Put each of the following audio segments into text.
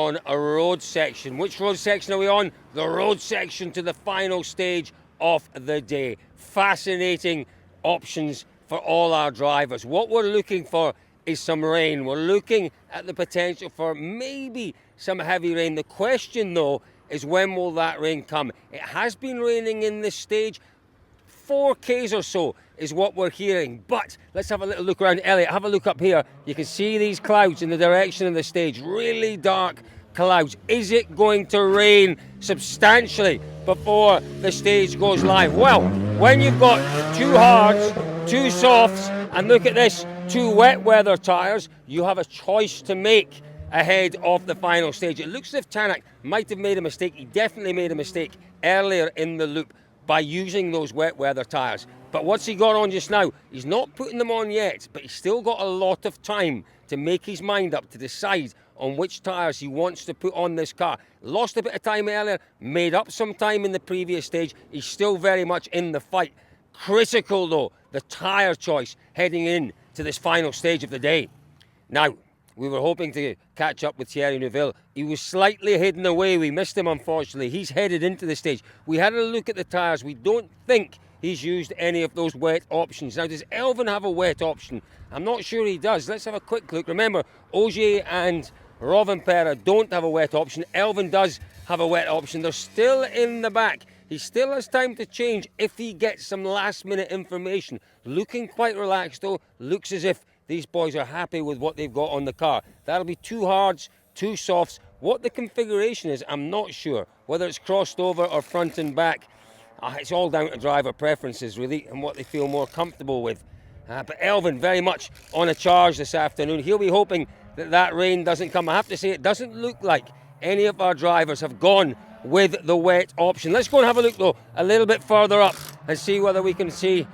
on a road section. Which road section are we on? The road section to the final stage of the day. Fascinating options for all our drivers. What we're looking for is some rain. We're looking at the potential for maybe some heavy rain. The question, though, is when will that rain come? It has been raining in this stage. 4Ks or so is what we're hearing. But let's have a little look around. Elliot, have a look up here. You can see these clouds in the direction of the stage. Really dark clouds. Is it going to rain substantially before the stage goes live? Well, when you've got two hards, two softs, and look at this, two wet weather tyres, you have a choice to make ahead of the final stage. It looks as if Tanak might have made a mistake. He definitely made a mistake earlier in the loop by using those wet weather tyres. But what's he got on just now? He's not putting them on yet, but he's still got a lot of time to make his mind up, to decide on which tyres he wants to put on this car. Lost a bit of time earlier, made up some time in the previous stage. He's still very much in the fight. Critical, though, the tyre choice heading in to this final stage of the day. Now, we were hoping to catch up with Thierry Neuville. He was slightly hidden away. We missed him, unfortunately. He's headed into the stage. We had a look at the tyres. We don't think he's used any of those wet options. Now, does Elvin have a wet option? I'm not sure he does. Let's have a quick look. Remember, Ogier and Rovanperä don't have a wet option. Elvin does have a wet option. They're still in the back. He still has time to change if he gets some last-minute information. Looking quite relaxed, though. Looks as if these boys are happy with what they've got on the car. That'll be two hards, two softs. What the configuration is, I'm not sure. Whether it's crossed over or front and back, it's all down to driver preferences, really, and what they feel more comfortable with. But Elvin very much on a charge this afternoon. He'll be hoping that that rain doesn't come. I have to say, it doesn't look like any of our drivers have gone with the wet option. Let's go and have a look, though, a little bit further up and see whether we can see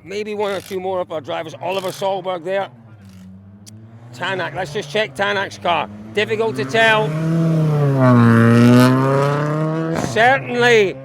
maybe one or two more of our drivers. Oliver Solberg there. Tanak, let's just check Tanak's car. Difficult to tell. Certainly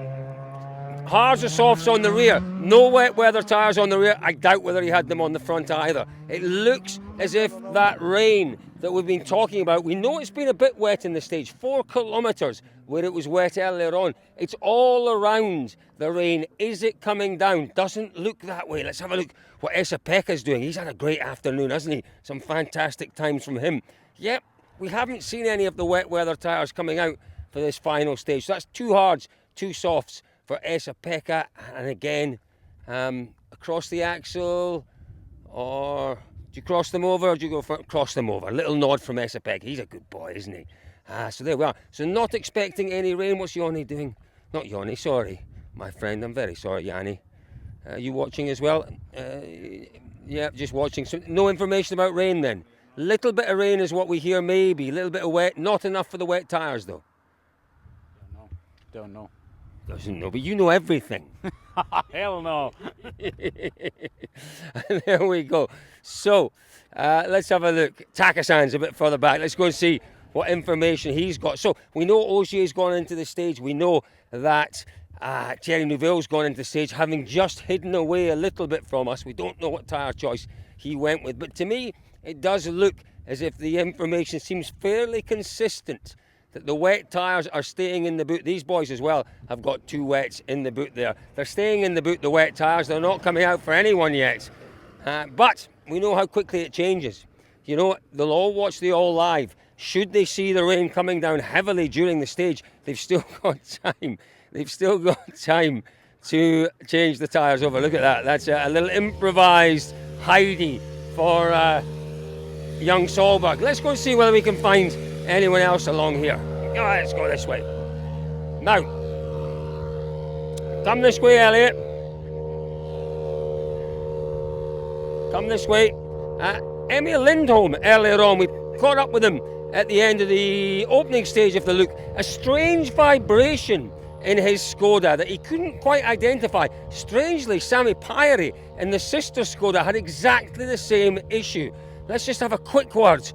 hards or softs on the rear. No wet weather tyres on the rear. I doubt whether he had them on the front either. It looks as if that rain that we've been talking about, we know it's been a bit wet in the stage, 4 kilometres where it was wet earlier on. It's all around the rain. Is it coming down? Doesn't look that way. Let's have a look what Esa-Pekka's doing. He's had a great afternoon, hasn't he? Some fantastic times from him. Yep, we haven't seen any of the wet weather tyres coming out for this final stage. So that's two hards, two softs for Esa-Pekka. And again, across the axle, or do you cross them over, or do you go for cross them over? A little nod from Esa-Pekka. He's a good boy, isn't he? So there we are. So not expecting any rain. What's Yanni doing? Not Yanni, sorry, my friend. I'm very sorry, Yanni. You watching as well? Yeah, just watching. So no information about rain then. Little bit of rain is what we hear, maybe. A little bit of wet. Not enough for the wet tyres, though. Don't know. Doesn't know, but you know everything. Hell no. There we go. So let's have a look. Takasan's a bit further back. Let's go and see what information he's got. So we know Ogier's gone into the stage. We know that Thierry Neuville's gone into the stage, having just hidden away a little bit from us. We don't know what tyre choice he went with. But to me, it does look as if the information seems fairly consistent, that the wet tyres are staying in the boot. These boys as well have got two wets in the boot there. They're staying in the boot, the wet tyres. They're not coming out for anyone yet. But we know how quickly it changes. You know, they'll all watch the All Live. Should they see the rain coming down heavily during the stage, they've still got time. They've still got time to change the tyres over. Look at that. That's a little improvised Heidi for young Solberg. Let's go and see whether we can find anyone else along here. Let's go this way. Now, come this way, Elliot. Come this way. Emil Lindholm earlier on, we caught up with him at the end of the opening stage of the look. A strange vibration in his Skoda that he couldn't quite identify. Strangely, Sami Päiri and the sister Skoda had exactly the same issue. Let's just have a quick word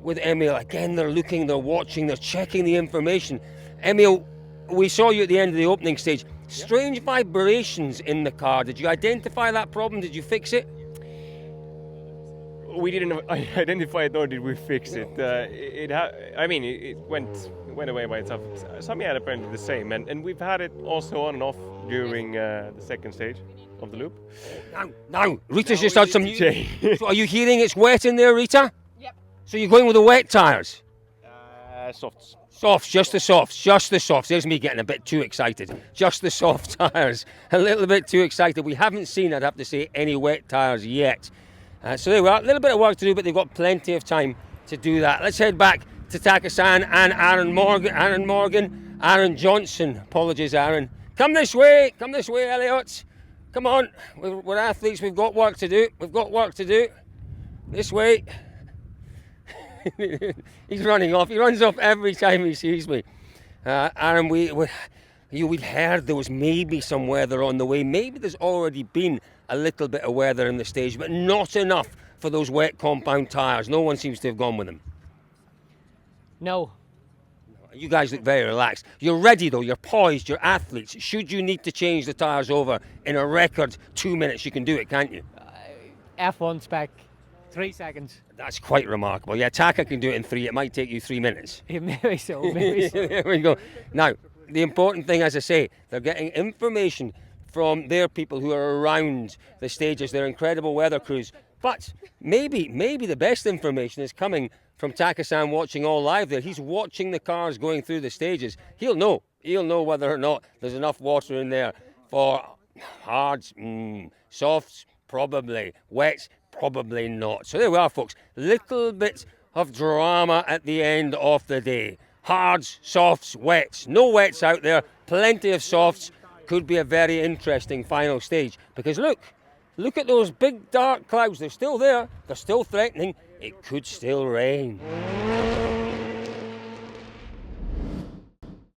with Emil. Again, they're looking, they're watching, they're checking the information. Emil, we saw you at the end of the opening stage. Strange vibrations in the car. Did you identify that problem? Did you fix it? we didn't identify it nor did we fix it. It went away by itself. Some had apparently the same, and we've had it also on and off during the second stage of the loop. Now, Rita's just had some. Change. So are you hearing it's wet in there, Rita? Yep. So you're going with the wet tyres? Softs. Softs, just the softs. There's me getting a bit too excited. Just the soft tyres, a little bit too excited. We haven't seen, I'd have to say, any wet tyres yet. So there we are, a little bit of work to do, but they've got plenty of time to do that. Let's head back to Takasan and Aaron Johnson. Apologies, Aaron. Come this way, Elliot. Come on, we're athletes, we've got work to do. This way. He's running off. He runs off every time he sees me. Aaron, we'd heard there was maybe some weather on the way. Maybe there's already been a little bit of weather in the stage, but not enough for those wet compound tyres. No one seems to have gone with them. No. You guys look very relaxed. You're ready though, you're poised, you're athletes. Should you need to change the tyres over in a record 2 minutes, you can do it, can't you? F1 spec, 3 seconds. That's quite remarkable. Yeah, Taka can do it in 3. It might take you 3 minutes. Maybe so. There we go. Now, the important thing, as I say, they're getting information from their people who are around the stages, their incredible weather crews. But maybe the best information is coming from Taka-san watching all live there. He's watching the cars going through the stages. He'll know whether or not there's enough water in there for hards, softs, probably, wets, probably not. So there we are, folks. Little bit of drama at the end of the day. Hards, softs, wets. No wets out there, plenty of softs. Could be a very interesting final stage because look at those big dark clouds. They're still there. They're still threatening. It could still rain.